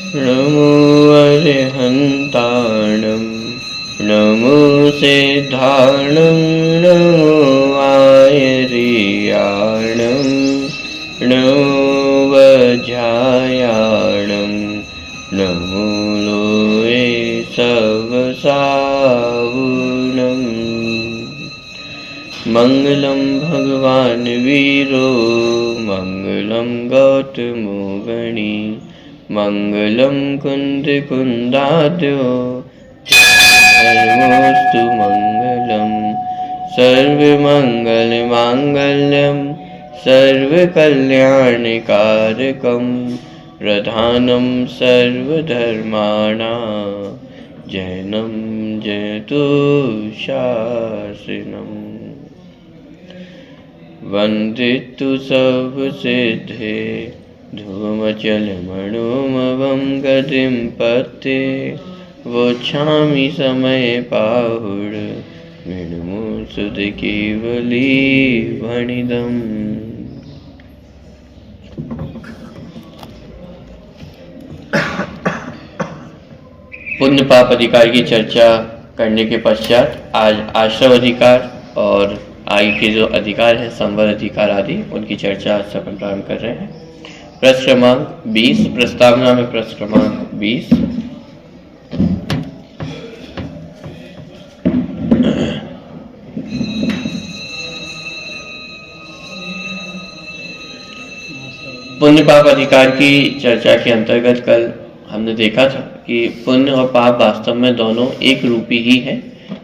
नमो अरिहन्ताणं नमो सिद्धाणं नमो आयर्याणं नमो वज्रायाणं नमो लोये सवसावुणम्। मंगलम भगवान वीरो मंगलम गौतमो गणी मंगलम कुंद कुंदाद्यो धर्मोस्तु मंगलम सर्वमंगल मांगल्यम सर्वकल्याणकारकम प्रधानम सर्वधर्माणां जैनम जयतु शासनम। वंदितु सब सिद्धे धूमचलमणुमवं गतिं पत्ते वोच्छामि समय पाहुड मृणुमुसुद केवली वणिदम्। पुण्य पाप अधिकार की चर्चा करने के पश्चात आज आश्रव अधिकार और आयु के जो अधिकार है, संवर अधिकार आदि, उनकी चर्चा आज से अपन प्रारंभ कर रहे हैं। प्रश्न क्रमांक 20, प्रस्तावना में प्रश्न क्रमांक 20। पुण्य पाप अधिकार की चर्चा के अंतर्गत कल हमने देखा था कि पुण्य और पाप वास्तव में दोनों एक रूपी ही है।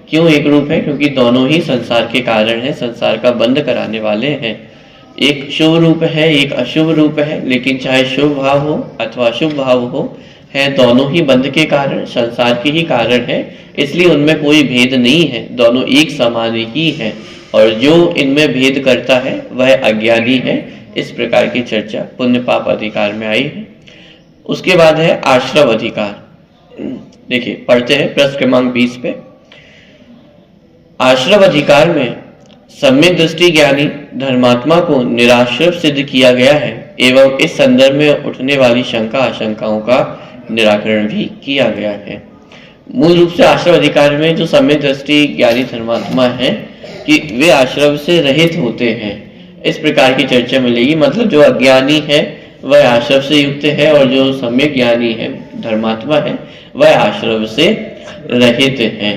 क्यों एक रूप है? क्योंकि दोनों ही संसार के कारण है, संसार का बंध कराने वाले हैं। एक शुभ रूप है, एक अशुभ रूप है, लेकिन चाहे शुभ भाव हो अथवा अशुभ भाव हो, है दोनों ही बंध के कारण, संसार के ही कारण है। इसलिए उनमें कोई भेद नहीं है, दोनों एक समान ही है। और जो इनमें भेद करता है वह अज्ञानी है। इस प्रकार की चर्चा पुण्य पाप अधिकार में आई है। उसके बाद है आश्रव अधिकार। देखिए, पढ़ते हैं प्रश्न क्रमांक 20 पे। आश्रव अधिकार में सम्यक दृष्टि ज्ञानी धर्मात्मा को निराश्रव सिद्ध किया गया है एवं इस संदर्भ में उठने वाली शंका आशंकाओं का निराकरण भी किया गया है। मूल रूप से आश्रव अधिकार में जो सम्यक दृष्टि ज्ञानी धर्मात्मा है कि वे आश्रव से रहित होते हैं, इस प्रकार की चर्चा मिलेगी। मतलब जो अज्ञानी है वह आश्रव से युक्त है और जो सम्यक ज्ञानी है, धर्मात्मा है, वह आश्रव से रहित है।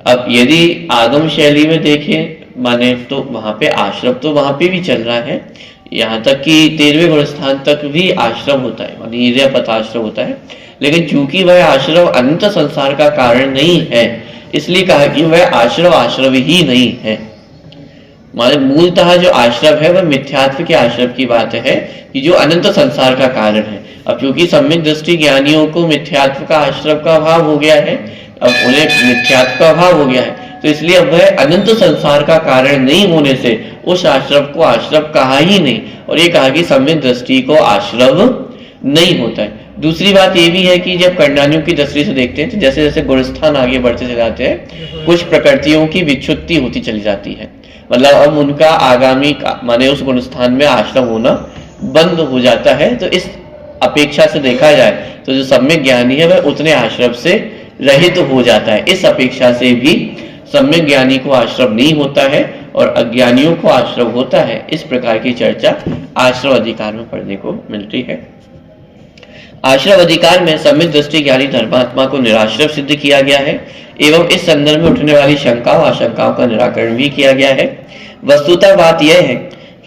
अब यदि आगम शैली में देखें माने तो वहां पे आश्रव तो वहां पे भी चल रहा है, यहाँ तक कि 13वें गुणस्थान तक भी आश्रव होता है, माने निर्यापत आश्रव होता है। लेकिन चूंकि वह आश्रव अनंत संसार का कारण नहीं है, इसलिए कहा कि वह आश्रव आश्रव ही नहीं है। माने मूलतः जो आश्रव है वह मिथ्यात्व के आश्रव की बात है कि जो अनंत संसार का कारण है। अब क्योंकि सम्यक दृष्टि ज्ञानियों को मिथ्यात्व का आश्रव का अभाव हो गया है, अब उन्हें मिथ्यात्व का अभाव हो गया है, तो इसलिए अब वह अनंत संसार का कारण नहीं होने से उस आश्रव को आश्रव कहा ही नहीं। और ये कहा कि सम्यक दृष्टि को आश्रव नहीं होता है। दूसरी बात ये भी है कि जब कर्णानियों की दृष्टि से देखते हैं तो जैसे जैसे गुणस्थान आगे बढ़ते चले जाते हैं, कुछ प्रकृतियों की विच्छुत्ति होती चली जाती है। मतलब अब उनका आगामी माने उस गुणस्थान में आश्रम होना बंद हो जाता है। तो इस अपेक्षा से देखा जाए तो जो सम्यक ज्ञानी है वह उतने आश्रव से रहित हो जाता है। इस अपेक्षा से भी सम्यक ज्ञानी को आश्रव नहीं होता है और अज्ञानियों को आश्रव होता है। इस प्रकार की चर्चा आश्रव अधिकार में पढ़ने को मिलती है। आश्रव अधिकार में सम्यक दृष्टि ज्ञानी धर्मात्मा को निराश्रव सिद्ध किया गया है एवं इस संदर्भ में उठने वाली शंकाओं आशंकाओं का निराकरण भी किया गया है। वस्तुतः बात यह है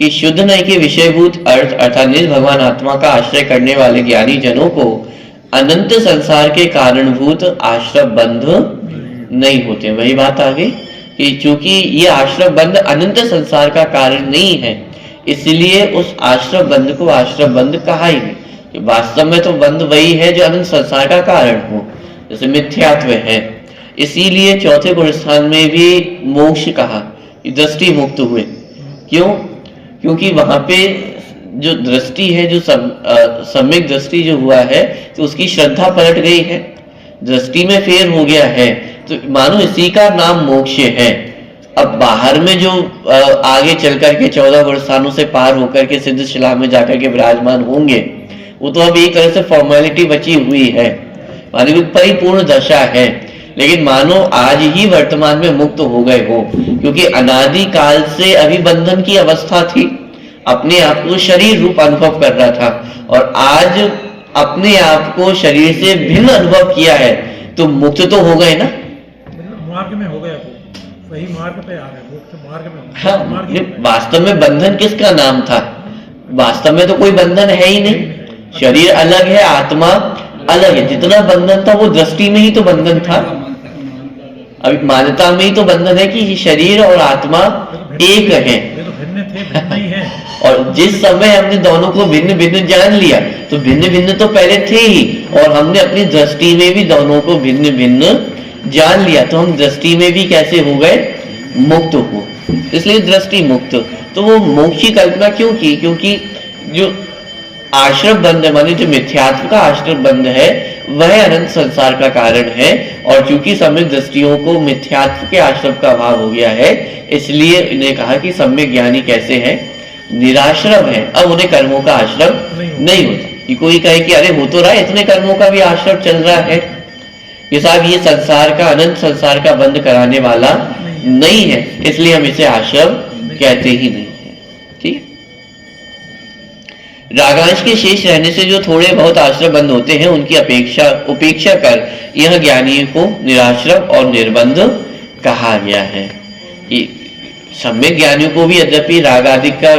कि शुद्ध नई के विषयभूत अर्थ अर्थात निज भगवान आत्मा का आश्रय करने वाले ज्ञानी जनों को अनंत संसार के कारणभूत आश्रव बंध नहीं होते। वही बात आ गई कि चूंकि ये आश्रव बंध अनंत संसार का कारण नहीं है, इसलिए उस आश्रव बंध को आश्रव बंध कहा ही नहीं। वास्तव में तो बंध वही है जो अनंत संसार का कारण हो, जैसे मिथ्यात्व है। इसीलिए चौथे गुणस्थान में भी मोक्ष कहा, दृष्टि मुक्त हुए। क्यों? क्योंकि वहां पे जो दृष्टि है, जो सम्यक दृष्टि जो हुआ है, तो उसकी श्रद्धा पलट गई है, दृष्टि में फेर हो गया है, तो मानो इसी का नाम मोक्ष है। अब बाहर में जो आगे चल करके 14 गुणस्थानों से पार होकर के सिद्ध शिला में जाकर के विराजमान होंगे, वो तो अब एक तरह से फॉर्मेलिटी बची हुई है, मानो कि परिपूर्ण दशा है। लेकिन मानो आज ही वर्तमान में मुक्त हो गए हो, क्योंकि अनादि काल से अभी बंधन की अवस्था थी, अपने आप को शरीर रूप अनुभव कर रहा था, और आज अपने आप को शरीर से भिन्न अनुभव किया है, तो मुक्त तो हो गए ना, मार्ग में हो गया, वही मार्ग पे आ गए, मुक्त मार्ग में। हाँ, वास्तव में बंधन किसका नाम था? वास्तव में तो कोई बंधन है ही नहीं, शरीर अलग है, आत्मा अलग है। जितना बंधन था वो दृष्टि में ही तो बंधन था, अभी मान्यता में ही तो बंधन है कि शरीर और आत्मा एक है। और जिस समय हमने दोनों को भिन्न भिन्न जान लिया, तो भिन्न भिन्न तो पहले थे ही, और हमने अपनी दृष्टि में भी दोनों को भिन्न भिन्न जान लिया, तो हम दृष्टि में भी कैसे हो गए? मुक्त हो। इसलिए दृष्टि मुक्त। तो वो मोक्ष की कल्पना क्यों की? क्योंकि जो आश्रय बंध है, माने जो मिथ्यात्व का आश्रय बंध है, वह अनंत संसार का कारण है। और चूंकि सम्यक दृष्टियों को मिथ्यात्व के आश्रय का अभाव हो गया है, इसलिए इन्हें कहा कि सम्यक ज्ञानी कैसे है? निराश्रम है। अब उन्हें कर्मों का आश्रय नहीं होता। कि कोई कहे कि अरे हो तो रहा है, इतने कर्मों का भी आश्रय चल रहा है, ये साहब ये संसार का, अनंत संसार का बंद कराने वाला नहीं है, इसलिए हम इसे आश्रय कहते ही नहीं है। ठीक है। रागांश के शेष रहने से जो थोड़े बहुत आश्रय बंद होते हैं, उनकी उपेक्षा कर यह ज्ञानी को निराश्रम और निर्बंध कहा गया है। कि सम्यक ज्ञानियों को भी यद्यपि राग आदि का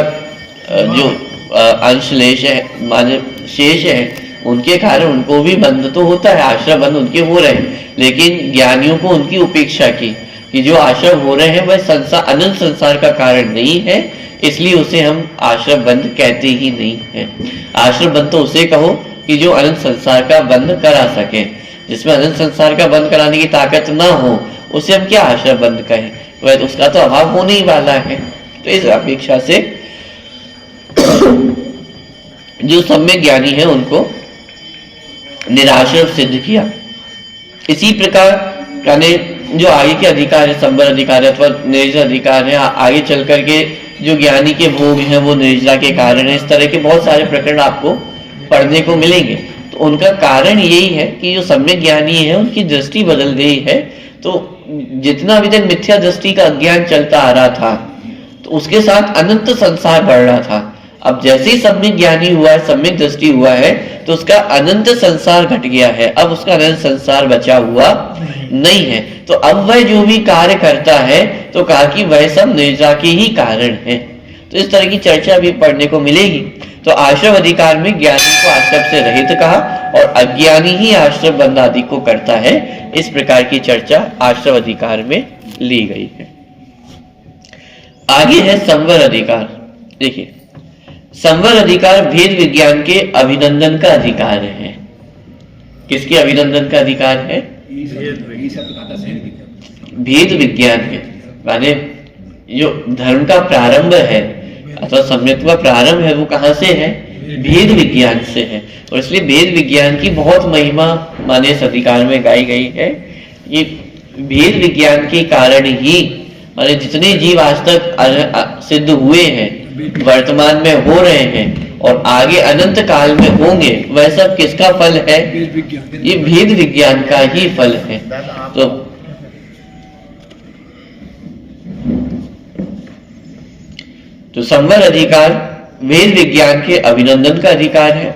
जो अंश लेश है, माने शेष है, उनके कारण उनको भी बंध तो होता है, आश्रय बंद उनके हो रहे हैं, लेकिन ज्ञानियों को उनकी उपेक्षा की कि जो आश्रय हो रहे हैं वह संसार, अनंत संसार का कारण नहीं है, इसलिए उसे हम आश्रय बंद कहते ही नहीं है। आश्रय बंद तो उसे कहो कि जो अनंत संसार का बंद करा सके। जिसमें अनंत संसार का बंद कराने की ताकत ना हो, उसे हम क्या आश्रय बंद कहें? वह उसका तो अभाव होने ही वाला है। तो इस अपेक्षा से जो सम्यक ज्ञानी है उनको निराश्रय सिद्ध किया। इसी प्रकार जो आगे के अधिकार है, संवर अधिकार है अथवा निर्जला अधिकार है, आगे चल करके जो ज्ञानी के भोग हैं वो निर्जला के कारण है, इस तरह के बहुत सारे प्रकरण आपको पढ़ने को मिलेंगे। तो उनका कारण यही है कि जो सम्यक ज्ञानी है उनकी दृष्टि बदल गई है। तो जितना अभी तक मिथ्या दृष्टि का अज्ञान चलता आ रहा था, तो उसके साथ अनंत संसार बढ़ रहा था। अब जैसे ही सम्यक ज्ञानी हुआ है, सम्यक दृष्टि हुआ है, तो उसका अनंत संसार घट गया है। अब उसका अनंत संसार बचा हुआ नहीं है। तो अब वह जो भी कार्य करता है, तो कहा कि वह सब निर्जला के ही कारण है। तो इस तरह की चर्चा भी पढ़ने को मिलेगी। तो आश्रय अधिकार में ज्ञानी को आश्रय से रहित कहा, और अज्ञानी ही आश्रय बंध आदि को करता है। इस प्रकार की चर्चा आश्रय अधिकार में ली गई है। आगे है संवर अधिकार। देखिए, संवर अधिकार भेद विज्ञान के अभिनंदन का अधिकार है। किसके अभिनंदन का अधिकार है? भेद विज्ञान है, माने जो धर्म का प्रारंभ है अथवा सम्यक्त्व का प्रारंभ है, वो कहां से है? भेद विज्ञान से है। और इसलिए भेद विज्ञान की बहुत महिमा माने इस अधिकार में गाई गई है। ये भेद विज्ञान के कारण ही माने जितने जीव आज तक सिद्ध हुए हैं, वर्तमान में हो रहे हैं और आगे अनंत काल में होंगे, वह सब किसका फल है? ये भेद विज्ञान का ही फल है। तो संवर अधिकार वेद विज्ञान के अभिनंदन का अधिकार है।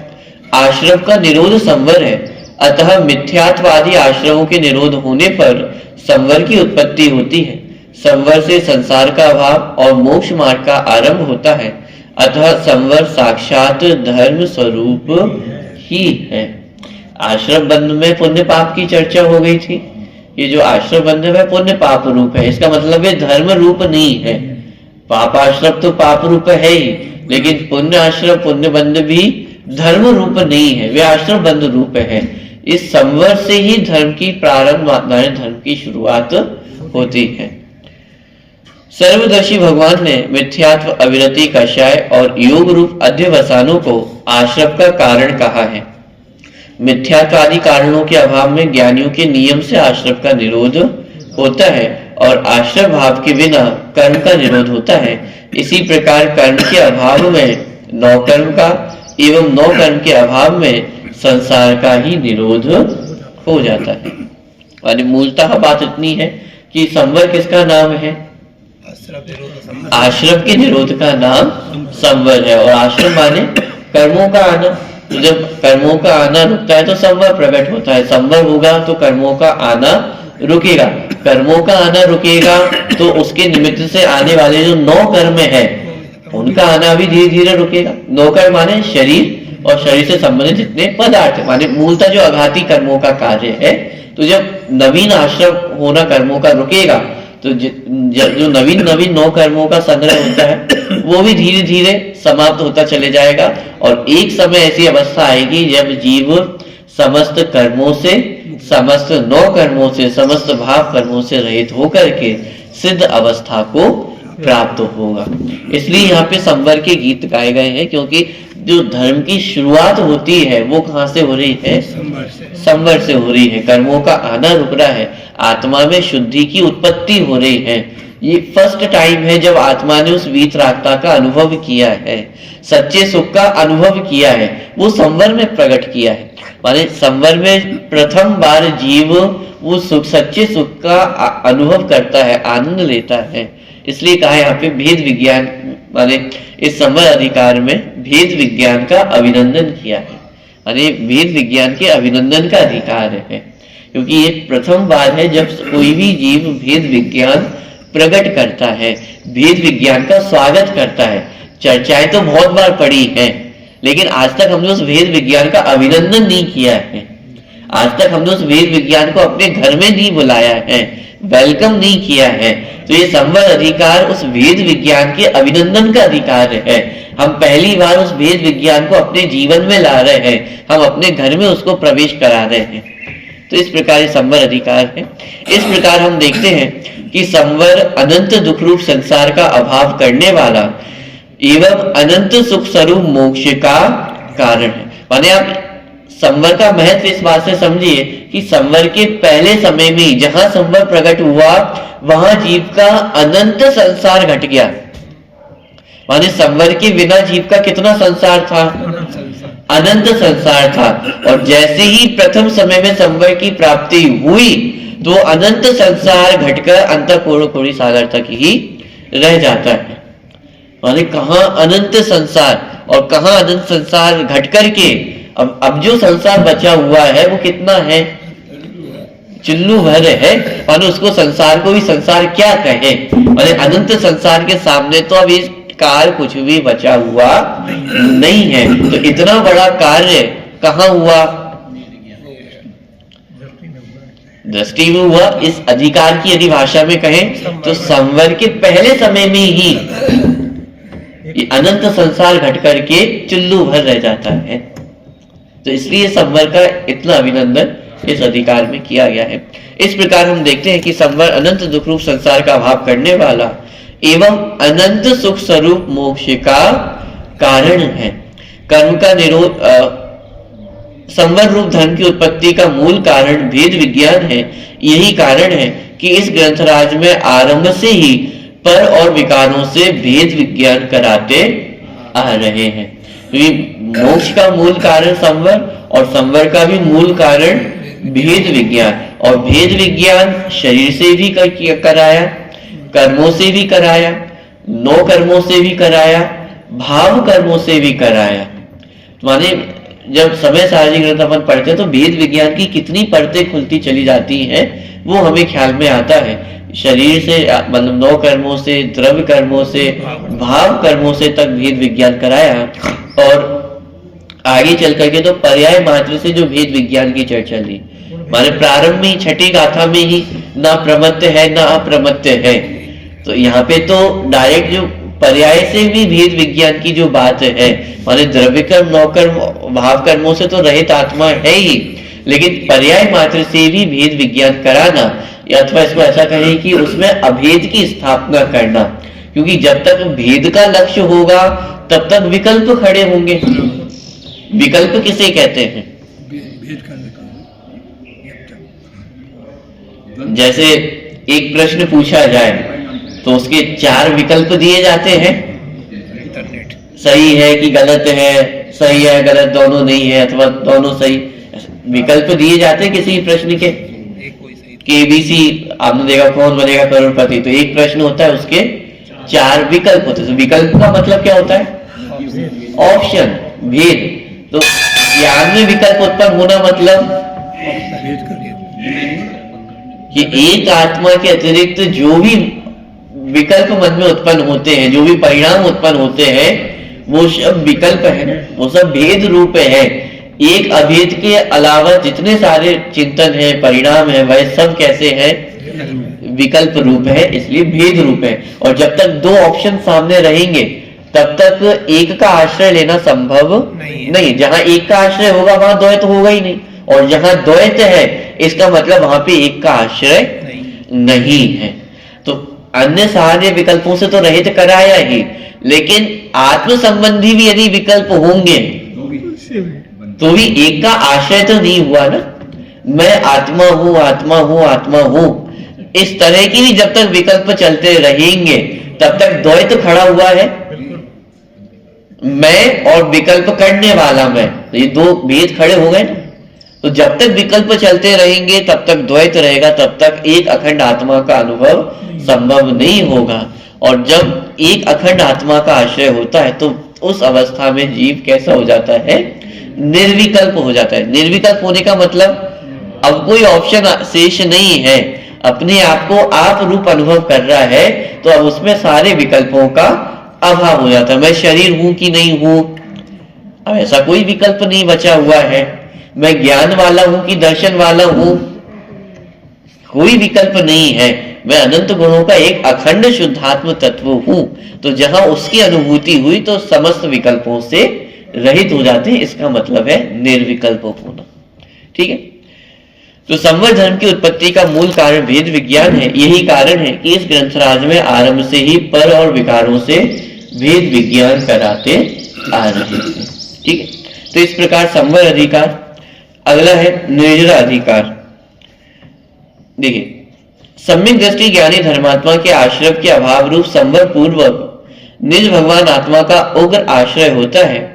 आश्रव का निरोध संवर है, अतः मिथ्यात्वादी आश्रवों के निरोध होने पर संवर की उत्पत्ति होती है। संवर से संसार का अभाव और मोक्ष मार्ग का आरंभ होता है, अतः संवर साक्षात धर्म स्वरूप ही है। आश्रम बंध में पुण्य पाप की चर्चा हो गई थी। ये जो आश्रम बंध है वह पुण्य पाप रूप है, इसका मतलब है धर्म रूप नहीं है। पाप आश्रम तो पाप रूप है ही, लेकिन पुण्य आश्रम पुण्य बंध भी धर्म रूप नहीं है, वे आश्रम बंध रूप है। इस संवर से ही धर्म की प्रारंभ, धर्म की शुरुआत होती है। सर्वदर्शी भगवान ने मिथ्यात्व, अविरति, कषाय और योग रूप अध्यवसानों को आश्रम का कारण कहा है। मिथ्यात्व आदि कारणों के अभाव में ज्ञानियों के नियम से आश्रम का निरोध होता है और आश्रय भाव के बिना कर्म का निरोध होता है। इसी प्रकार कर्म के अभाव में नौकर्म का एवं नौ कर्म के अभाव में संसार का ही निरोध हो जाता है। यानी मूलतः बात इतनी है कि संवर किसका नाम है? आश्रम के निरोध का नाम संवर है। और आश्रम माने कर्मों का आना। तो जब कर्मों का आना रुकता है तो संवर प्रकट होता है। संवर होगा तो कर्मों का आना रुकेगा। कर्मों का आना रुकेगा तो उसके निमित्त से आने वाले जो 9 कर्म है उनका आना भी धीरे धीरे रुकेगा। 9 कर्म माने शरीर और शरीर से संबंधित जितने पदार्थ माने मूलतः जो आघाती कर्मों का कार्य है। तो जब नवीन आश्रम होना कर्मों का रुकेगा तो जो नवीन 9 कर्मों का संग्रह होता है वो भी धीरे धीरे समाप्त होता चले जाएगा। और एक समय ऐसी अवस्था आएगी जब जीव समस्त कर्मों से, समस्त 9 कर्मों से, समस्त भाव कर्मों से रहित होकर के सिद्ध अवस्था को प्राप्त होगा। इसलिए यहाँ पे संवर के गीत गाए गए हैं, क्योंकि जो धर्म की शुरुआत होती है वो कहाँ से हो रही है? संवर से हो रही है। कर्मों का आना रुक रहा है, आत्मा में शुद्धि की उत्पत्ति हो रही है। ये फर्स्ट टाइम है जब आत्मा ने उस वीतरागता का अनुभव किया है, सच्चे सुख का अनुभव किया है, वो संवर में प्रकट किया है। माने संवर में प्रथम बार जीव वो सुख, सच्चे सुख का अनुभव करता है, आनंद लेता है। इसलिए कहा यहाँ पे भेद विज्ञान माने इस संवर अधिकार में भेद विज्ञान का अभिनंदन किया है। माने भेद विज्ञान के अभिनंदन का अधिकार है, क्योंकि ये प्रथम बार है जब कोई भी जीव भेद विज्ञान प्रकट करता है, भेद विज्ञान का स्वागत करता है। चर्चाएं तो बहुत बार पड़ी हैं, लेकिन आज तक हमने उस भेद विज्ञान का अभिनंदन नहीं किया है। आज तक हमने उस भेद विज्ञान को अपने घर में नहीं बुलाया है, वेलकम नहीं किया है। तो ये संवर अधिकार उस भेद विज्ञान के अभिनंदन का अधिकार है। हम पहली बार उस भेद विज्ञान को अपने जीवन में ला रहे हैं, हम अपने घर में उसको प्रवेश करा रहे हैं। तो इस प्रकार ये संवर अधिकार है। इस प्रकार हम देखते हैं कि संवर अनंत दुख रूप संसार का अभाव करने वाला एवं अनंत सुख स्वरूप मोक्ष का कारण है। माने आप संवर का महत्व इस बात से समझिए कि संवर के पहले समय में जहां संवर प्रकट हुआ वहां जीव का अनंत संसार घट गया। माने संवर के बिना जीव का कितना संसार था? अनंत संसार था। और जैसे ही प्रथम समय में संवर की प्राप्ति हुई तो अनंत संसार घटकर अंत कोड़ी सागर तक ही रह जाता है। माने कहां अनंत संसार और कहां अनंत संसार घट करके अब जो संसार बचा हुआ है वो कितना है? चिल्लू भर है। और उसको संसार को भी संसार क्या कहे? और अनंत संसार के सामने तो अब इस कार्य कुछ भी बचा हुआ नहीं है। तो इतना बड़ा कार्य कहाँ हुआ? दृष्टि में हुआ। इस अधिकार की यदि भाषा में कहें तो संवर के पहले समय में ही ये अनंत संसार घट करके चुल्लू भर रह जाता है। तो इसलिए संवर का इतना अभिनंदन इस अधिकार में किया गया है। इस प्रकार हम देखते हैं कि संवर अनंत दुख रूप संसार का अभाव करने वाला एवं अनंत सुख स्वरूप मोक्ष का कारण है। कर्म का निरोध संवर रूप धर्म की उत्पत्ति का मूल कारण भेद विज्ञान है। यही कारण है कि इस ग्रंथराज में आरंभ से ही पर और विकारों से भेद विज्ञान कराते आ रहे हैं। मोक्ष का मूल कारण संवर और संवर का भी मूल कारण भेद विज्ञान। और भेद विज्ञान शरीर से भी कराया, कर्मों से भी कराया, 9 कर्मों से भी कराया, भाव कर्मों से भी कराया। माने जब समय सारणी ग्रंथ अपन पढ़ते हैं तो भेद विज्ञान की कितनी परतें खुलती चली जाती हैं वो हमें ख्याल में आता है। शरीर से मतलब 9 कर्मों से, द्रव्य कर्मों से, भाव कर्मों से तक भेद विज्ञान कराया। और आगे चल करके तो पर्याय मात्र से जो भेद विज्ञान की चर्चा ली। माने प्रारंभ में छठी गाथा में ही ना प्रमत्त है ना अप्रमत्त है। तो यहाँ पे तो डायरेक्ट जो पर्याय से भी भेद विज्ञान की जो बात है, माने द्रव्य कर्म, 9 कर्म, भाव कर्मों से तो रहित आत्मा है ही, लेकिन पर्याय मात्र से भी भेद विज्ञान कराना, अथवा इसको ऐसा कहें कि उसमें अभेद की स्थापना करना। क्योंकि जब तक भेद का लक्ष्य होगा तब तक विकल्प खड़े होंगे। विकल्प किसे कहते हैं? जैसे एक प्रश्न पूछा जाए तो उसके 4 विकल्प दिए जाते हैं, सही है कि गलत है, सही है गलत दोनों नहीं है अथवा दोनों सही, विकल्प दिए जाते हैं किसी प्रश्न के कि ABC आपने देखा कौन बनेगा करोड़पति, तो एक प्रश्न होता है उसके 4 विकल्प होते हैं। तो विकल्प का मतलब क्या होता है? ऑप्शन, भेद। तो ज्ञान में विकल्प उत्पन्न होना मतलब कि एक आत्मा के अतिरिक्त जो भी विकल्प मन में उत्पन्न होते हैं, जो भी परिणाम उत्पन्न होते हैं, वो सब विकल्प है, वो सब भेद रूप है। एक अभेद के अलावा जितने सारे चिंतन है, परिणाम है, वह सब कैसे है? विकल्प रूप है, इसलिए भेद रूप है। और जब तक 2 ऑप्शन सामने रहेंगे तब तक एक का आश्रय लेना संभव नहीं। जहां एक का आश्रय होगा वहां द्वैत होगा ही नहीं, और जहां द्वैत है इसका मतलब वहां पे एक का आश्रय नहीं है। तो अन्य सारे विकल्पों से तो रहित कराया ही, लेकिन आत्म संबंधी भी यदि विकल्प होंगे तो भी एक का आश्रय तो नहीं हुआ ना। मैं आत्मा हूं, आत्मा हूं, आत्मा हूं, इस तरह की भी जब तक विकल्प चलते रहेंगे तब तक द्वैत खड़ा हुआ है। मैं और विकल्प करने वाला मैं, तो ये 2 भेद खड़े हो गए ना। तो जब तक विकल्प चलते रहेंगे तब तक द्वैत रहेगा, तब तक एक अखंड आत्मा का अनुभव संभव नहीं होगा। और जब एक अखंड आत्मा का आश्रय होता है तो उस अवस्था में जीव कैसा हो जाता है? निर्विकल्प हो जाता है। निर्विकल्प होने का मतलब अब कोई ऑप्शन शेष नहीं है, अपने आप को आप रूप अनुभव कर रहा है, तो अब उसमें सारे विकल्पों का अभाव हो जाता है। मैं शरीर हूं कि नहीं हूं, अब ऐसा कोई विकल्प नहीं बचा हुआ है। मैं ज्ञान वाला हूं कि दर्शन वाला हूं, कोई विकल्प नहीं है। मैं अनंत गुणों का एक अखंड शुद्धात्म तत्व हूं। तो जहां उसकी अनुभूति हुई तो समस्त विकल्पों से रहित हो जाते हैं, इसका मतलब है निर्विकल्प होना। ठीक है। तो संवत धर्म की उत्पत्ति का मूल कारण भेद विज्ञान है। यही कारण है कि इस ग्रंथराज में आरंभ से ही पर और विकारों से भेद विज्ञान कराते आ रहे हैं। ठीक है। तो इस प्रकार संवर अधिकार। अगला है निर्जरा अधिकार। देखिए, सम्यक दृष्टि ज्ञानी धर्मात्मा के आश्रय के अभाव रूप संवर पूर्वक निज भगवान आत्मा का उग्र आश्रय होता है।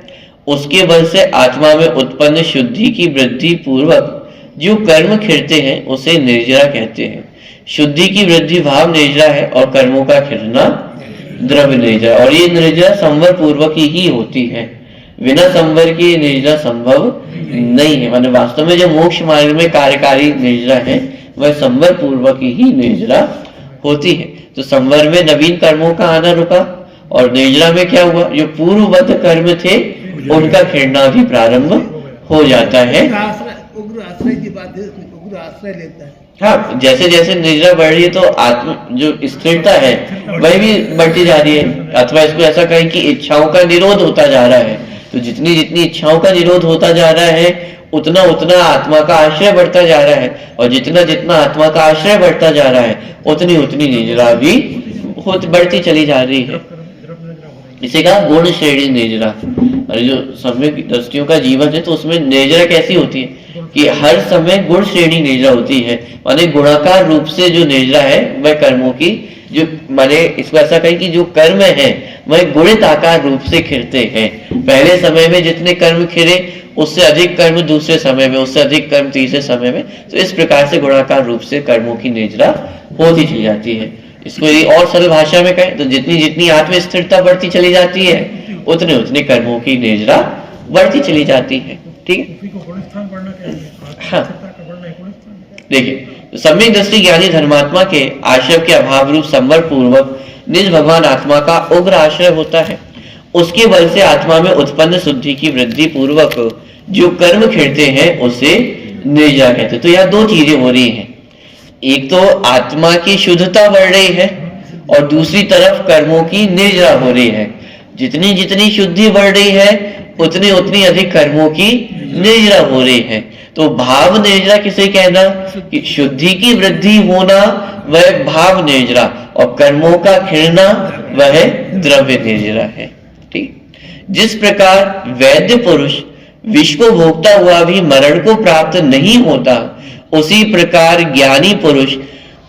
उसके बल से आत्मा में उत्पन्न शुद्धि की वृद्धि पूर्वक जो कर्म खिरते हैं उसे निर्जरा कहते हैं। शुद्धि की वृद्धि भाव निर्जरा है और कर्मों का खिरना द्रव्य निर्जरा। और ये निर्जरा संवर पूर्वक ही होती है, बिना संवर के निर्जरा संभव नहीं है। माने वास्तव में जो मोक्ष मार्ग में कार्यकारी निर्जरा है वह संवर पूर्वक ही निर्जरा होती है। तो संवर में नवीन कर्मों का आना रुका, और निर्जरा में क्या हुआ? जो पूर्ववत कर्म थे उनका खिरना भी प्रारंभ हो जाता है। उग्र आश्रय की बात है, उग्र आश्रय लेता है। हाँ, जैसे जैसे निर्जरा बढ़ रही है तो आत्म जो स्थिरता है वह भी बढ़ती जा रही है, अथवा इसको ऐसा कहें कि इच्छाओं का निरोध होता जा रहा है। तो जितनी जितनी इच्छाओं का निरोध होता जा रहा है उतना उतना आत्मा का आश्रय बढ़ता जा रहा है, और जितना जितना आत्मा का आश्रय बढ़ता जा रहा है उतनी उतनी निर्जरा भी बढ़ती चली जा रही है। इसे कहा गुण श्रेणी निर्जरा। और जो सम्यक दृष्टियों का जीवन है तो उसमें निर्जरा कैसी होती है कि हर समय गुण श्रेणी निर्जरा होती है। माने गुणाकार रूप से जो निर्जरा है वह कर्मों की जो माने इसको ऐसा कहें कि जो कर्म है वह गुणित आकार रूप से खिरते हैं। पहले समय में जितने कर्म खिरे उससे अधिक कर्म दूसरे समय में, उससे अधिक कर्म तीसरे समय में। तो इस प्रकार से गुणाकार रूप से कर्मों की निर्जरा होती चली जाती है। इसको और सरल भाषा में कहें तो जितनी जितनी आत्म स्थिरता बढ़ती चली जाती है उतने उतने कर्मों की निर्जरा बढ़ती चली जाती है। ठीक है। हाँ, देखिए, तो सम्यक दृष्टि ज्ञानी धर्मात्मा के आश्रय के अभाव रूप संवर पूर्वक निज भगवान आत्मा का उग्र आश्रय होता है। उसके बल से आत्मा में उत्पन्न शुद्धि की वृद्धि पूर्वक जो कर्म खिरते हैं उसे निर्जरा कहते हैं। तो यहाँ 2 चीजें हो रही हैं, एक तो आत्मा की शुद्धता बढ़ रही है और दूसरी तरफ कर्मों की निर्जरा हो रही है। जितनी जितनी शुद्धि बढ़ रही है उतनी उतनी अधिक कर्मों की निर्जरा हो रही है। तो भाव निर्जरा किसे कहना कि शुद्धि की वृद्धि होना वह भाव निर्जरा, और कर्मों का खिरना वह द्रव्य निर्जरा है। ठीक। जिस प्रकार वैद्य पुरुष विष को भोगता हुआ भी मरण को प्राप्त नहीं होता, उसी प्रकार ज्ञानी पुरुष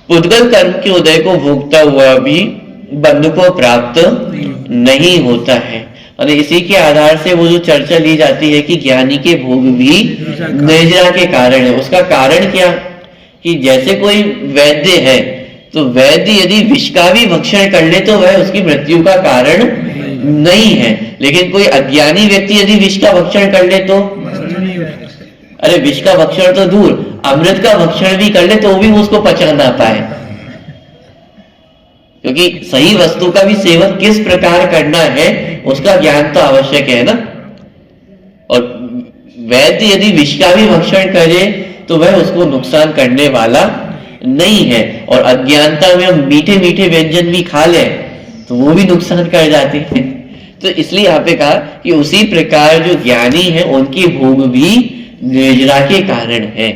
पुद्गल कर्म के उदय को भोगता हुआ भी बंध को प्राप्त नहीं होता है। और इसी के आधार से वो जो चर्चा ली जाती है कि ज्ञानी के भोग भी निर्जरा के कारण है। उसका कारण क्या, कि जैसे कोई वैद्य है तो वैद्य यदि विष का भी भक्षण कर ले तो वह उसकी मृत्यु का कारण नहीं है, लेकिन कोई अज्ञानी व्यक्ति यदि विष का भक्षण कर ले तो, अरे विष का भक्षण तो दूर, अमृत का भक्षण भी कर ले तो भी उसको पचा ना पाए, क्योंकि सही वस्तु का भी सेवन किस प्रकार करना है उसका ज्ञान तो आवश्यक है ना। और वैद्य यदि विष का भी भक्षण करे तो वह उसको नुकसान करने वाला नहीं है, और अज्ञानता में हम मीठे मीठे व्यंजन भी खा ले तो वो भी नुकसान कर जाते हैं। तो इसलिए यहाँ पे कहा कि उसी प्रकार जो ज्ञानी है उनके भोग भी निर्जरा के कारण है।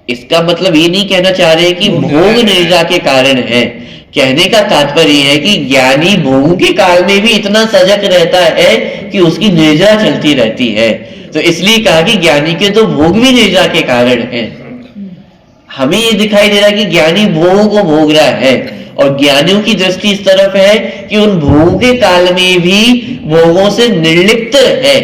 इसका मतलब ये नहीं कहना चाह रहे कि भोग निर्जरा के कारण है, कहने का तात्पर्य है कि ज्ञानी भोगों के काल में भी इतना सजग रहता है कि उसकी निर्जरा चलती रहती है। तो इसलिए कहा कि ज्ञानी के तो भोग भी निर्जरा के कारण है। हमें ये दिखाई दे रहा है कि ज्ञानी भोगों को भोग रहा है, और ज्ञानियों की दृष्टि इस तरफ है कि उन भोगों के काल में भी भोगों से निर्लिप्त है।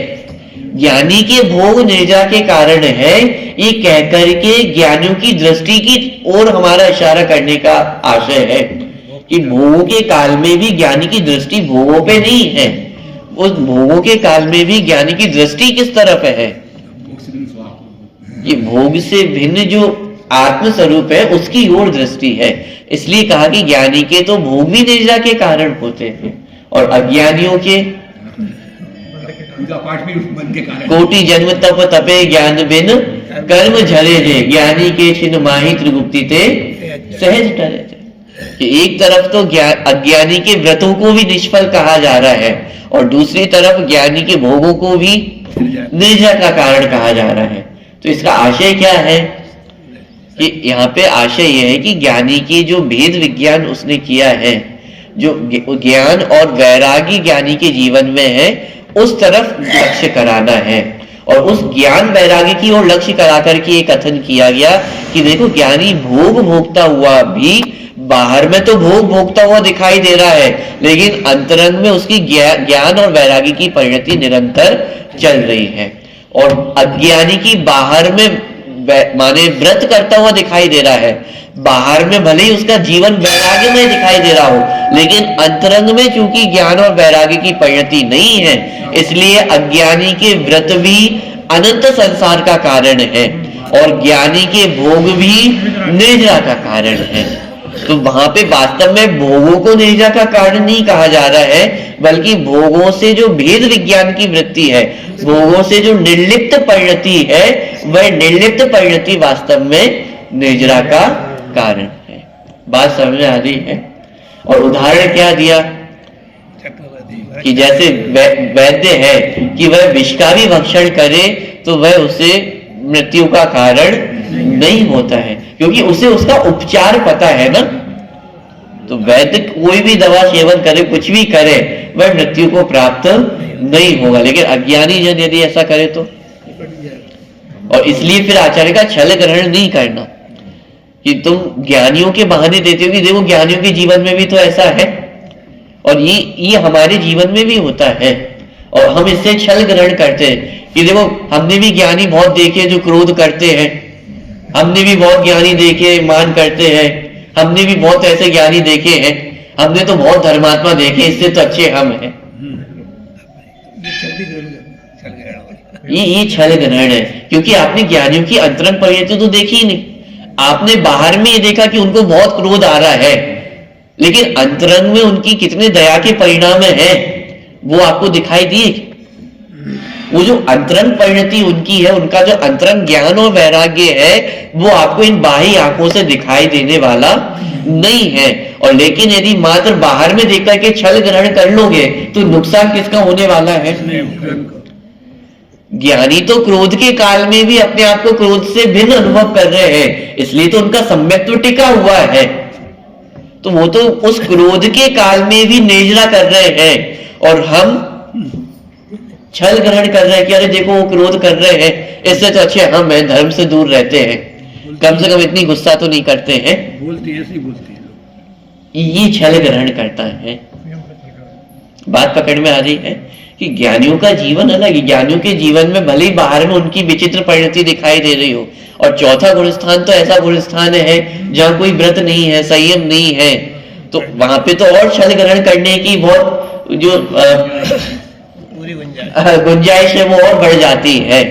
ज्ञानी के भोग निर्जरा के कारण है, ये कहकर के ज्ञानियों की दृष्टि की ओर हमारा इशारा करने का आशय है कि भोगों के काल में भी ज्ञानी की दृष्टि भोगों पे नहीं है, उस भोगों के काल में भी ज्ञानी की दृष्टि किस तरफ है, ये भोग से भिन्न जो आत्म स्वरूप है उसकी ओर दृष्टि है। इसलिए कहा कि ज्ञानी के तो भोग भी निर्जरा के कारण होते हैं, और अज्ञानियों के कोटि जन्म तप तपे ज्ञान बिन कर्म झरे जे, ज्ञानी के छिन माही त्रिगुप्ति ते सहज टरे थे। कि एक तरफ तो अज्ञानी के व्रतों को भी निष्फल कहा जा रहा है, और दूसरी तरफ ज्ञानी के भोगों को भी निर्जरा का कारण कहा जा रहा है। तो इसका आशय क्या है कि यहाँ पे आशय यह है कि ज्ञानी की जो भेद विज्ञान उसने किया है, जो ज्ञान और वैरागी ज्ञानी के जीवन में है उस तरफ लक्ष्य कराना है, और उस ज्ञान वैरागी की ओर लक्ष्य करा करके एक कथन किया गया कि देखो ज्ञानी भोग भोगता हुआ भी बाहर में तो भोग भोगता हुआ दिखाई दे रहा है, लेकिन अंतरंग में उसकी ज्ञान और वैरागी की परिणति निरंतर चल रही है। और अज्ञानी की बाहर में माने व्रत करता हुआ दिखाई दे रहा है, बाहर में भले ही उसका जीवन वैराग्य में दिखाई दे रहा हो, लेकिन अंतरंग में चूंकि ज्ञान और वैराग्य की परिणति नहीं है, इसलिए अज्ञानी के व्रत भी अनंत संसार का कारण है, और ज्ञानी के भोग भी निर्जरा का कारण है। तो वहां पे वास्तव में भोगों को निर्जरा का कारण नहीं कहा जा रहा है, बल्कि भोगों से जो भेद विज्ञान की वृत्ति है, भोगों से जो निर्लिप्त परिणति है, वह निर्लिप्त परिणति वास्तव में निर्जरा का कारण है। बात समझ आ रही है। और उदाहरण क्या दिया कि जैसे वैद्य है कि वह विष का भी भक्षण करे तो वह उसे मृत्यु का कारण नहीं होता है, क्योंकि उसे उसका उपचार पता है ना। तो वैद्य कोई भी दवा सेवन करे, कुछ भी करे, वह मृत्यु को प्राप्त नहीं होगा, लेकिन अज्ञानी जन यदि ऐसा करे तो। और इसलिए फिर आचार्य का छल ग्रहण नहीं करना कि तुम ज्ञानियों के बहाने देते हो कि देखो ज्ञानियों के जीवन में भी तो ऐसा है, और ये हमारे जीवन में भी होता है, और हम इससे छल ग्रहण करते हैं कि देखो हमने भी ज्ञानी बहुत देखे जो क्रोध करते हैं, हमने भी बहुत ज्ञानी देखे मान करते हैं, हमने भी बहुत ऐसे ज्ञानी देखे हैं, हमने तो बहुत धर्मात्मा देखे, इससे तो अच्छे हम हैं। ये छल ग्रहण है, क्योंकि आपने ज्ञानियों की अंतरंग परिणति तो देखी ही नहीं। आपने बाहर में ये देखा कि उनको बहुत क्रोध आ रहा है, लेकिन अंतरंग में उनकी कितने दया के परिणाम है वो आपको दिखाई दिए? वो जो अंतरंग परिणति उनकी है, उनका जो अंतरंग ज्ञान और वैराग्य है, वो आपको इन बाह्य आंखों से दिखाई देने वाला नहीं है। और लेकिन यदि मात्र बाहर में देख करके छल ग्रहण कर लोगे तो नुकसान किसका होने वाला है? ज्ञानी तो क्रोध के काल में भी अपने आप को क्रोध से भिन्न अनुभव कर रहे हैं, इसलिए तो उनका सम्यक्त्व टिका हुआ है। तो वो तो उस क्रोध के काल में भी निर्जरा कर रहे हैं, और हम छल ग्रहण कर रहे हैं कि अरे देखो वो क्रोध कर रहे हैं, इससे तो अच्छे हम हैं, धर्म से दूर रहते हैं, कम से कम इतनी गुस्सा तो नहीं करते हैं। बोलते हैं, ऐसे बोलते हैं लोग। ये छल ग्रहण करता है। बात पकड़ में आ रही है कि ज्ञानियों का जीवन अलग है। ज्ञानियों के जीवन में भले ही बाहर में उनकी विचित्र परिणति दिखाई दे रही हो, और चौथा गुणस्थान तो ऐसा गुणस्थान है जहां कोई व्रत नहीं है, संयम नहीं है, तो वहां पे तो और छल ग्रहण करने की बहुत जो पूरी गुंजाइश है वो और बढ़ जाती है।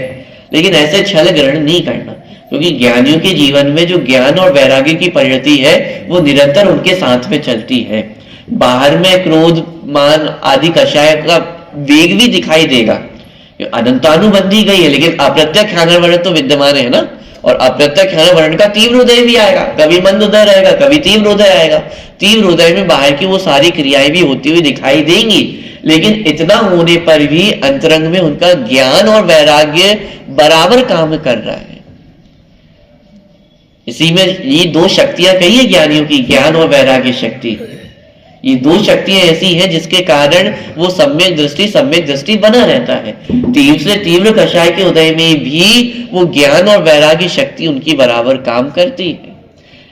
लेकिन ऐसे छल ग्रहण नहीं करना, क्योंकि ज्ञानियों के जीवन में जो ज्ञान और वैराग्य की परिणति है वो निरंतर उनके साथ में चलती है। बाहर में क्रोध, मान आदि कषाय का वेग भी दिखाई देगा, अनंतानुबंधी गई है, लेकिन अप्रत्यक्ष ख्यानवर्ण तो विद्यमान है ना। और अप्रत्यक्ष ख्यानवर्ण का तीव्र हृदय भी आएगा, कभी मंद हृदय रहेगा, कभी तीव्र हृदय आएगा। तीव्र हृदय में बाहर की वो सारी क्रियाएं भी होती हुई दिखाई देंगी, लेकिन इतना होने पर भी अंतरंग में उनका ज्ञान और वैराग्य बराबर काम कर रहा है। इसी में ये दो शक्तियां कही है ज्ञानियों की, ज्ञान और वैराग्य शक्ति। ये दो शक्तियां ऐसी हैं जिसके कारण वो सम्यक दृष्टि बना रहता है। तीव्र से तीव्र कषाय के उदय में भी वो ज्ञान और वैराग्य शक्ति उनकी बराबर काम करती है।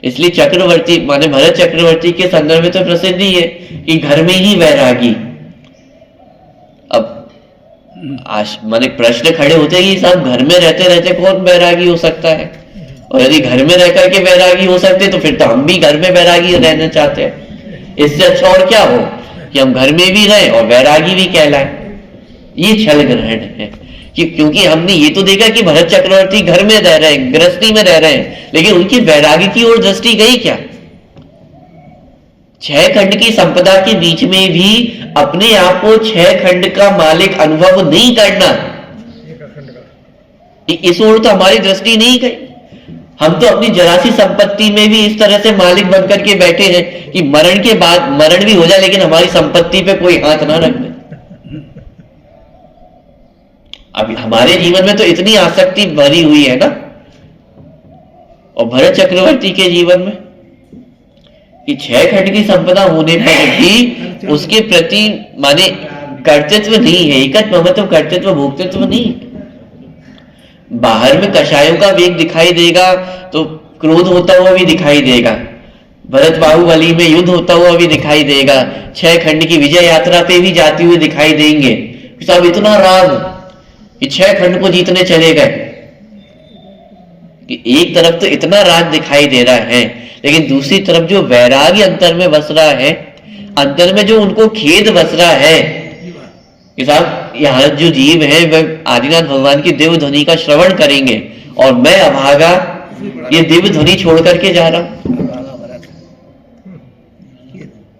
इसलिए चक्रवर्ती माने भरत चक्रवर्ती के संदर्भ में तो प्रसिद्ध ही है कि घर में ही वैरागी। अब माने प्रश्न खड़े होते हैं कि साहब घर में रहते रहते कौन वैरागी हो सकता है, और यदि घर में रहकर के वैरागी हो सकते तो फिर तो हम भी घर में वैरागी रहना चाहते हैं। इससे अच्छा और क्या हो कि हम घर में भी रहें और वैरागी भी कहलाए। ये छल ग्रहण है कि क्योंकि हमने ये तो देखा कि भरत चक्रवर्ती घर में रह रहे हैं, गृहस्थी में रह रहे हैं, लेकिन उनकी वैरागी की ओर दृष्टि गई क्या? 6 खंड की संपदा के बीच में भी अपने आप को 6 खंड का मालिक अनुभव नहीं करना, इस ओर तो हमारी दृष्टि नहीं गई। हम तो अपनी जरासी संपत्ति में भी इस तरह से मालिक बनकर के बैठे हैं कि मरण के बाद मरण भी हो जाए लेकिन हमारी संपत्ति पे कोई हाथ ना रख दे। अब हमारे जीवन में तो इतनी आसक्ति भरी हुई है ना, और भरत चक्रवर्ती के जीवन में कि 6 खंड की संपदा होने पर भी उसके प्रति माने कर्तृत्व नहीं है, एकत्व मतलब कर्तृत्व भोक्तृत्व नहीं है। बाहर में कषायों का वेग दिखाई देगा तो क्रोध होता हुआ भी दिखाई देगा, भरत बाहुबली में युद्ध होता हुआ भी दिखाई देगा, 6 खंड की विजय यात्रा पे भी जाते हुए दिखाई देंगे। सब इतना राग कि 6 खंड को जीतने चले गए कि एक तरफ तो इतना राग दिखाई दे रहा है, लेकिन दूसरी तरफ जो वैराग्य अंतर में बस रहा है, अंतर में जो उनको खेद बस रहा है कि साहब यहाँ जो जीव है वह आदिनाथ भगवान की दिव्य ध्वनि का श्रवण करेंगे और मैं अभागा ये दिव्य ध्वनि छोड़ करके जा रहा हूं।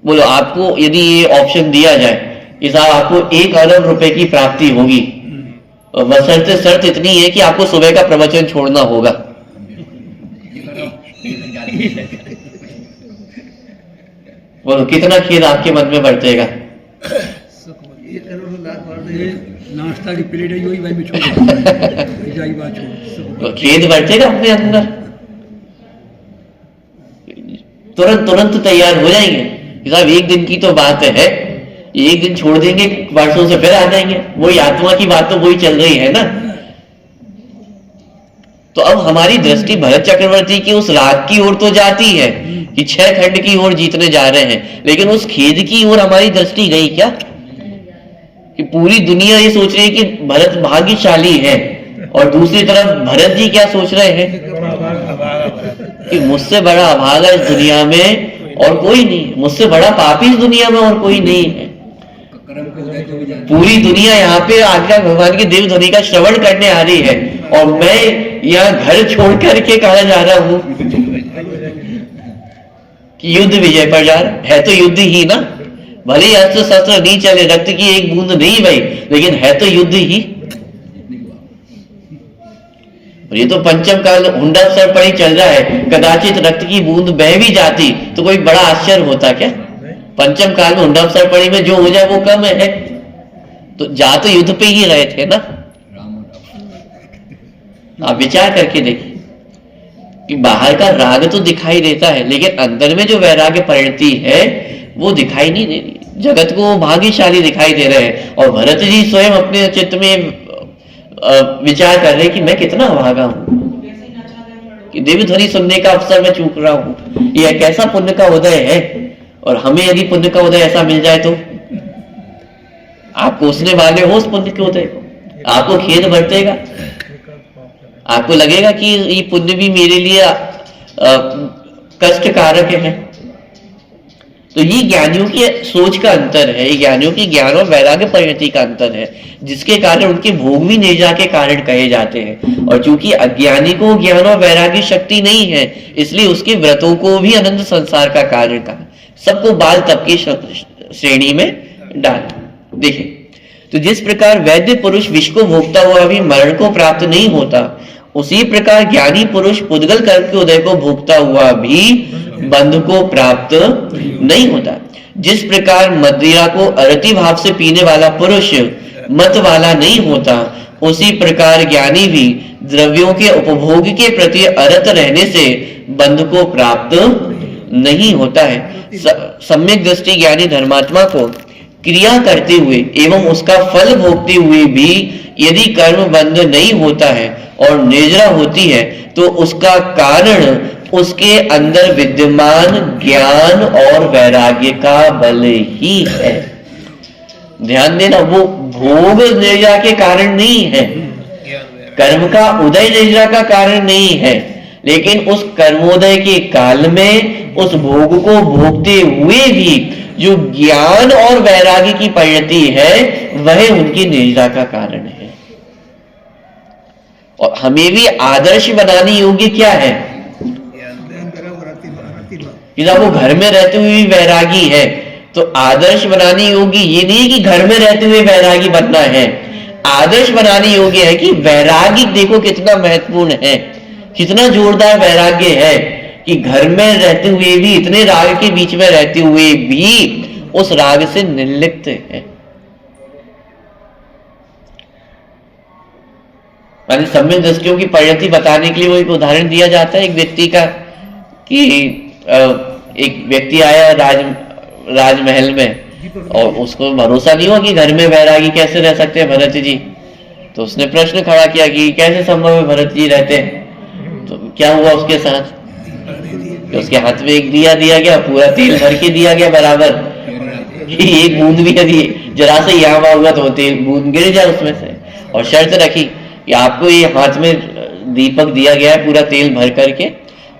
बोलो आपको यदि ये ऑप्शन दिया जाए कि साहब आपको 1 अरब रुपए की प्राप्ति होगी, बशर्ते शर्त इतनी है कि आपको सुबह का प्रवचन छोड़ना होगा, बोलो कितना खेद आपके मन में बरतेगा? नाश्ता की प्लेट है वही भाई में छोड़ तो खेद बरतेगा अपने अंदर, तुरंत तैयार हो जाएंगे कि साहब 1 दिन की तो बात है, 1 दिन छोड़ देंगे, वर्षों से फिर आ जाएंगे। वही आत्मा की बात तो वही चल रही है ना। तो अब हमारी दृष्टि भरत चक्रवर्ती की उस राग की ओर तो जाती है कि 6 खंड की ओर जीतने जा रहे हैं, लेकिन उस खेद की ओर हमारी दृष्टि गई क्या कि पूरी दुनिया ये सोच रही है कि भरत भाग्यशाली है, और दूसरी तरफ भरत जी क्या सोच रहे हैं कि मुझसे बड़ा अभागा इस दुनिया में और कोई नहीं, मुझसे बड़ा पापी इस दुनिया में और कोई नहीं है। पूरी दुनिया यहाँ पे आदिनाथ भगवान की दिव्य ध्वनि का श्रवण करने आ रही है और मैं यहाँ घर छोड़ करके कहा जा रहा हूं कि युद्ध विजय पर जा रहा है। तो युद्ध ही ना, भले ही अस्त्र शस्त्र नहीं चले, रक्त की एक बूंद नहीं बही, लेकिन है तो युद्ध ही। और ये तो पंचम काल हुंडा सर पर ही चल रहा है, कदाचित रक्त की बूंद बह भी जाती तो कोई बड़ा आश्चर्य होता क्या? पंचम काल में हुंडा सर पड़ी में जो हो जाए वो कम है, तो जा तो युद्ध पे ही रहे थे ना। आप विचार करके देखिए कि बाहर का राग तो दिखाई देता है, लेकिन अंदर में जो वैराग्य परिणति है वो दिखाई नहीं दे रही। जगत को भाग्यशाली दिखाई दे रहे हैं, और भरत जी स्वयं अपने चित्त में विचार कर रहे हैं कि मैं कितना अभागा हूं कि दिव्य ध्वनि सुनने का अवसर मैं चूक रहा हूं। ये कैसा पुण्य का उदय है, और हमें यदि पुण्य का उदय ऐसा मिल जाए तो आप कोसने वाले हो उस पुण्य के उदय को, आपको खेद बरतेगा, आपको लगेगा कि ये पुण्य भी मेरे लिए कष्ट कारक है। तो ये ज्ञानियों की सोच का अंतर है, ये ज्ञानियों की ज्ञान और वैराग्य परिणति का अंतर है, जिसके कारण उनके भोग भी निर्जा के कारण कहे जाते हैं। और चूंकि अज्ञानी को ज्ञान और वैराग्य शक्ति नहीं है, इसलिए उसके व्रतों को भी अनंत संसार का कारण कहा, सबको बाल तप की श्रेणी में डाला। देखिए, तो जिस प्रकार वैद्य पुरुष विष को भोगता हुआ भी मरण को प्राप्त नहीं होता, उसी प्रकार ज्ञानी पुरुष पुद्गल कर्म के उदय को भोगता हुआ भी बंध को प्राप्त नहीं होता। जिस प्रकार मदिरा को अरति भाव से पीने वाला पुरुष मत वाला नहीं होता, उसी प्रकार ज्ञानी भी द्रव्यों के उपभोग के प्रति अरत रहने से बंध को प्राप्त नहीं होता है। सम्यक दृष्टि ज्ञानी धर्मात्मा को क्रिया करते हुए एवं उसका फल भोगते हुए भी यदि कर्म बंध नहीं होता है और निद्रा होती है, तो उसका कारण उसके अंदर विद्यमान ज्ञान और वैराग्य का बल ही है। ध्यान देना, वो भोग निद्रा के कारण नहीं है, कर्म का उदय निद्रा का कारण नहीं है, लेकिन उस कर्मोदय के काल में उस भोग को भोगते हुए भी जो ज्ञान और वैराग्य की परिणति है, वह उनकी निद्रा का कारण है। और हमें भी आदर्श बनाने योग्य क्या है कि जब वो घर में रहते हुए भी वैरागी है, तो आदर्श बनाने योग्य ये नहीं कि घर में रहते हुए वैरागी बनना है, आदर्श बनाने योग्य है कि वैरागी देखो कितना महत्वपूर्ण है, कितना जोरदार वैराग्य है कि घर में रहते हुए भी, इतने राग के बीच में रहते हुए भी उस राग से निर्लिप्त है। मानी सम्यक दृष्टियों की परिणति बताने के लिए वो एक उदाहरण दिया जाता है एक व्यक्ति का, कि एक व्यक्ति आया राजमहल में और उसको भरोसा नहीं हुआ कि घर में वैरागी कैसे रह सकते हैं भरत जी। तो उसने प्रश्न खड़ा किया कि कैसे संभव है भरत जी रहते हैं। तो क्या हुआ उसके साथ, कि उसके हाथ में एक दिया दिया गया, पूरा तेल भर के दिया गया बराबर, एक बूंद भी यदि जरा से यहाँ हुआ तो तेल बूंद गिर जाए उसमें से। और शर्त रखी कि आपको ये हाथ में दीपक दिया गया है पूरा तेल भर करके,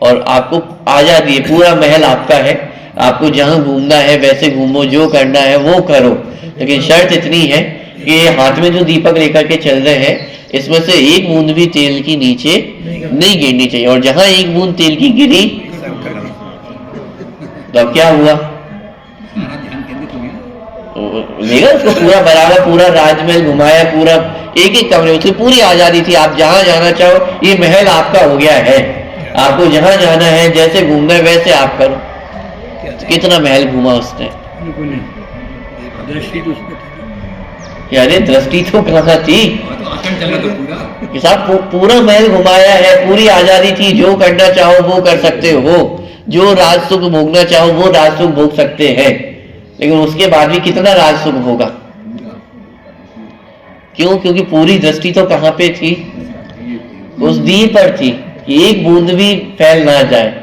और आपको आजादी है, पूरा महल आपका है, आपको जहां घूमना है वैसे घूमो, जो करना है वो करो, लेकिन शर्त इतनी है कि हाथ में जो दीपक लेकर के चल रहे हैं, इसमें से एक बूंद भी तेल की नीचे नहीं गिरनी चाहिए, और जहां एक बूंद तेल की गिरी तो क्या हुआ, लेगा उसको पूरा बराबर, पूरा राजमहल घुमाया, पूरा एक एक कमरे, उसकी पूरी आजादी थी, आप जहां जाना चाहो, ये महल आपका हो गया है, आपको जहां जाना है, जैसे घूमना है वैसे आप करो। तो कितना महल घूमा उसने, अरे दृष्टि तो कहाँ थी कि साहब पूरा महल घुमाया है, पूरी आजादी थी, जो करना चाहो वो कर सकते हो, जो राज सुख भोगना चाहो वो राज सुख भोग सकते हैं, लेकिन उसके बाद भी कितना राज सुख होगा, क्यों? क्योंकि पूरी दृष्टि तो कहां पे थी, उस दी पर थी कि एक बूंद भी फैल ना जाए।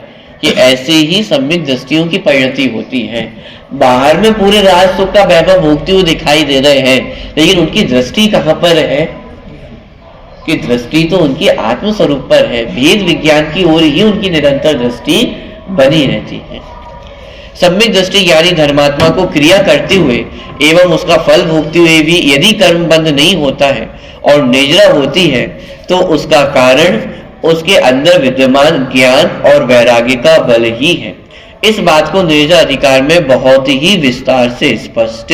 कि ऐसे ही सम्यक दृष्टियों की परिणति होती है, बाहर में पूरे राज सुख का वैभव भोगते हुए दिखाई दे रहे हैं, लेकिन उनकी दृष्टि कहां पर है, कि दृष्टि तो उनकी आत्म स्वरूप पर है, भेद विज्ञान की ओर ही उनकी निरंतर दृष्टि बनी रहती है। सम्यक दृष्टि ज्ञानी धर्मात्मा को क्रिया करते हुए एवं उसका फल भोगते हुए भी यदि कर्म बंध नहीं होता है और निद्रा होती है, तो उसका कारण उसके अंदर विद्यमान ज्ञान और वैराग्य का बल ही है। इस बात को निद्रा अधिकार में बहुत ही विस्तार से स्पष्ट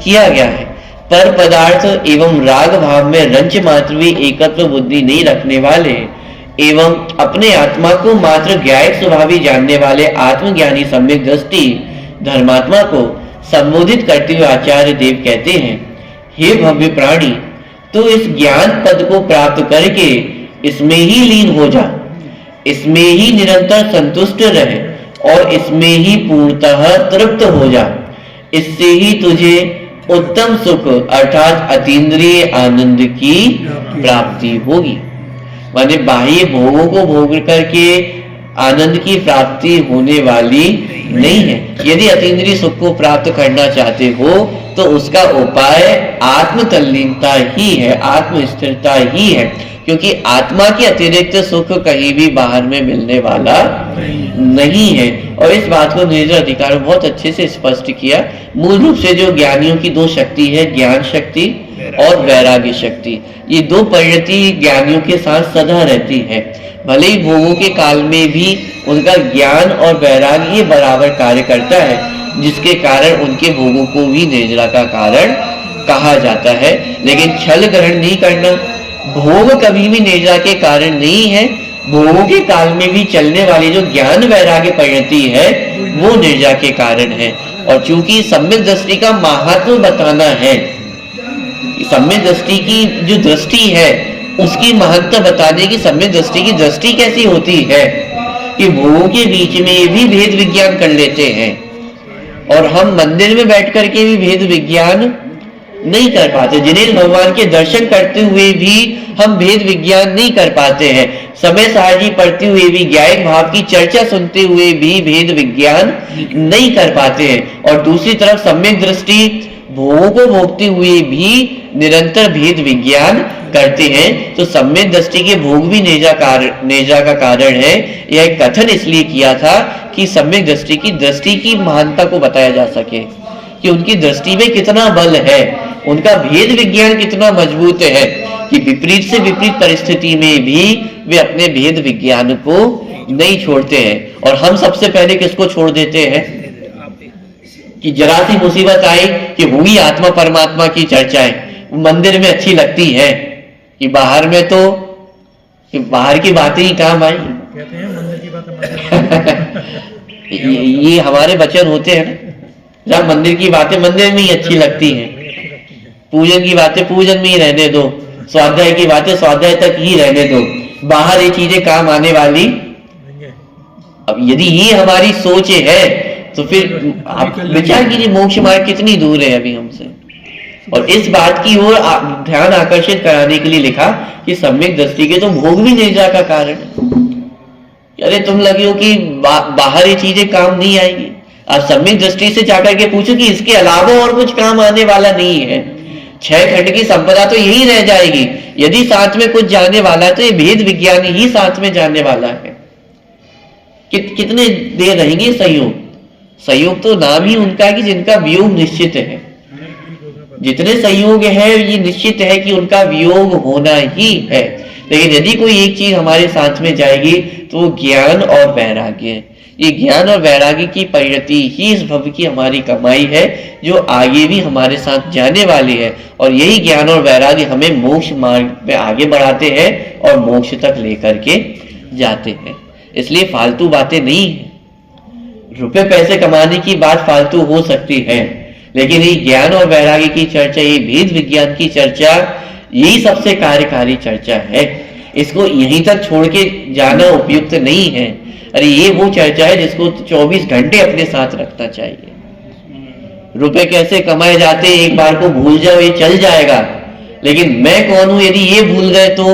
किया गया है। पर पदार्थ एवं राग भाव में रंच मात्र भी एकत्व बुद्धि नहीं रखने वाले एवं अपने आत्मा को मात्र ज्ञायक स्वभावी जानने वाले आत्मज्ञानी सम्यक दृष्टि धर्मात्मा को संबोधित करते हुए आचार्य देव कहते हैं, हे भव्य प्राणी, तो इस ज्ञान पद को प्राप्त करके इसमें ही लीन हो जा, इसमें ही निरंतर संतुष्ट रहे और इसमें ही पूर्णतः तृप्त हो जा। इससे ही तुझे उत्तम सुख अर्थात अतीन्द्रिय आनंद की प्राप्ति होगी। माने बाह्य भोगों को भोग करके आनंद की प्राप्ति होने वाली नहीं है। यदि अतीन्द्रिय सुख को प्राप्त करना चाहते हो तो उसका उपाय आत्म तल्लीनता ही है, आत्म स्थिरता ही है, क्योंकि आत्मा के अतिरिक्त सुख कहीं भी बाहर में मिलने वाला नहीं है। और इस बात को निज अधिकार में बहुत अच्छे से स्पष्ट किया। मूल रूप से जो ज्ञानियों की दो शक्ति है, ज्ञान शक्ति और वैराग्य शक्ति, ये दो परिणति ज्ञानियों के साथ सदा रहती है। भले ही भोगों के काल में भी उनका ज्ञान और वैराग्य ये बराबर कार्य करता है, जिसके कारण उनके भोगों को भी निद्रा का कारण कहा जाता है। लेकिन छल ग्रहण नहीं करना, भोग कभी भी निद्रा के कारण नहीं है। भोगों के काल में भी चलने वाली जो ज्ञान वैराग्य परिणति है वो निद्रा के कारण है। और चूंकि सम्यक दृष्टि का महत्व बताना है, सम्यक दृष्टि की जो दृष्टि है उसकी महत्व बताने की, सम्यक दृष्टि की दृष्टि कैसी होती है कि भोगों के बीच में भी भेद विज्ञान कर लेते हैं, और हम मंदिर में बैठ करके भी भेद विज्ञान नहीं कर पाते। जिनेन्द्र भगवान के दर्शन करते हुए भी हम भेद विज्ञान नहीं कर पाते हैं। समय सारणी पढ़ते हुए भी, ज्ञायक भाव की चर्चा सुनते हुए भी भेद विज्ञान नहीं कर पाते हैं। और दूसरी तरफ सम्यक दृष्टि भोगों को भोगते हुए भी निरंतर भेद विज्ञान करते हैं। तो सम्यक दृष्टि के भोग भी नेजा का कारण है। यह कथन इसलिए किया था कि सम्यक दृष्टि की महानता को बताया जा सके कि उनकी दृष्टि में कितना बल है, उनका भेद विज्ञान कितना मजबूत है कि विपरीत से विपरीत परिस्थिति में भी वे अपने भेद विज्ञान को नहीं छोड़ते हैं। और हम सबसे पहले किसको छोड़ देते हैं कि जरा सी मुसीबत आई कि हुई आत्मा परमात्मा की चर्चाएं मंदिर में अच्छी लगती है, कि बाहर में तो कि बाहर की बातें ही काम आई। कहते हैं मंदिर की बातें ये हमारे वचन होते हैं ना, जब मंदिर की बातें मंदिर में ही अच्छी लगती हैं, पूजन की बातें पूजन में ही रहने दो, स्वाध्याय की बातें स्वाध्याय तक ही रहने दो, बाहर ये चीजें काम आने वाली। अब यदि ये हमारी सोच है तो फिर आप विचार कीजिए मोक्ष मार्ग कितनी दूर है अभी हमसे। और इस बात की ओर ध्यान आकर्षित कराने के लिए लिखा कि सम्यक दृष्टि के तो भोग भी निद्रा का कारण है। अरे तुम लगे हो कि बाहर ये चीजें काम नहीं आएगी। आप सम्यक दृष्टि से जाकर के पूछो कि इसके अलावा और कुछ काम आने वाला नहीं है। 6 खंड की संपदा तो यही रह जाएगी। यदि साथ में कुछ जाने वाला है तो ये भेद विज्ञान ही साथ में जाने वाला है। कितने देर रहेंगे संयोग तो नाम ही उनका है कि जिनका वियोग निश्चित है। जितने संयोग है ये निश्चित है कि उनका वियोग होना ही है। लेकिन यदि कोई एक चीज हमारे साथ में जाएगी तो ज्ञान और वैराग्य है। ये ज्ञान और वैराग्य की परिणति ही इस भव की हमारी कमाई है, जो आगे भी हमारे साथ जाने वाली है। और यही ज्ञान और वैराग्य हमें मोक्ष मार्ग पे आगे बढ़ाते हैं और मोक्ष तक लेकर के जाते हैं। इसलिए फालतू बातें नहीं है। रुपए पैसे कमाने की बात फालतू हो सकती है, लेकिन ये ज्ञान और वैराग्य की चर्चा, ये भेद विज्ञान की चर्चा, यही सबसे कार्यकारी चर्चा है। इसको यहीं तक छोड़ के जाना उपयुक्त नहीं है। अरे ये वो चर्चा है जिसको 24 घंटे अपने साथ रखना चाहिए। रुपए कैसे कमाए जाते हैं एक बार को भूल जाओ, ये चल जाएगा। लेकिन मैं कौन हूं यदि ये भूल गए तो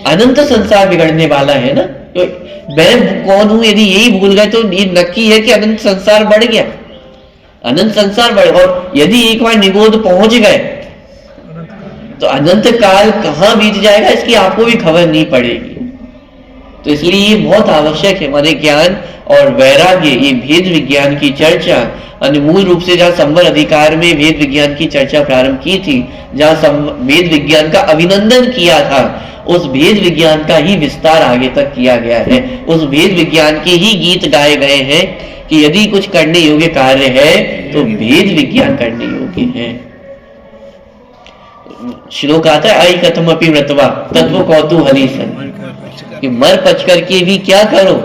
अनंत संसार बिगड़ने वाला है ना। तो मैं कौन हूं यदि यही भूल गए तो ये नक्की है कि अनंत संसार बढ़ गया, अनंत संसार बढ़। और यदि एक बार निगोद पहुंच गए तो अनंत काल कहां बीत जाएगा इसकी आपको भी खबर नहीं पड़ेगी। तो इसलिए ये बहुत आवश्यक है हमारे ज्ञान और वैराग्य, ये भेद विज्ञान की चर्चा। मूल रूप से जहाँ संवर अधिकार में भेद विज्ञान की चर्चा प्रारंभ की थी, जहाँ भेद विज्ञान का अभिनंदन किया था, उस भेद विज्ञान का ही विस्तार आगे तक किया गया है। उस भेद विज्ञान के ही गीत गाए गए हैं कि यदि कुछ करने योग्य कार्य है तो भेद विज्ञान करने योग्य है। श्लोक आता है, आई कथम अपि मृतवा तत्व कौतूहली सन, कि मर पच करके भी क्या करो,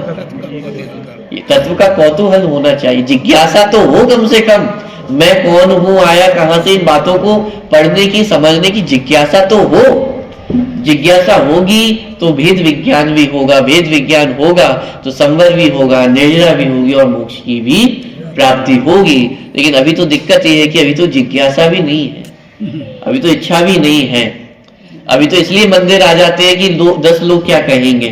ये तत्व का कौतूहल होना चाहिए। जिज्ञासा तो हो कम से कम, मैं कौन हूं, आया कहां से, इन बातों को पढ़ने की समझने की जिज्ञासा तो हो। जिज्ञासा होगी तो भेद विज्ञान भी होगा, भेद विज्ञान होगा तो संवर भी होगा, निर्जरा भी होगी और मोक्ष की भी प्राप्ति होगी। लेकिन अभी तो दिक्कत यह है कि अभी तो जिज्ञासा भी नहीं है, अभी तो इच्छा भी नहीं है। अभी तो इसलिए मंदिर आ जाते हैं कि 10 लोग क्या कहेंगे।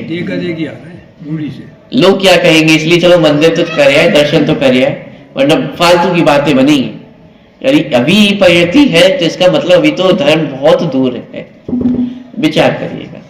लोग क्या कहेंगे, इसलिए चलो मंदिर तो कर आए, दर्शन तो कर आए, वरना फालतू की बातें बनेंगी। यानी अभी परिणति है तो इसका मतलब अभी तो धर्म बहुत दूर है। विचार करिएगा।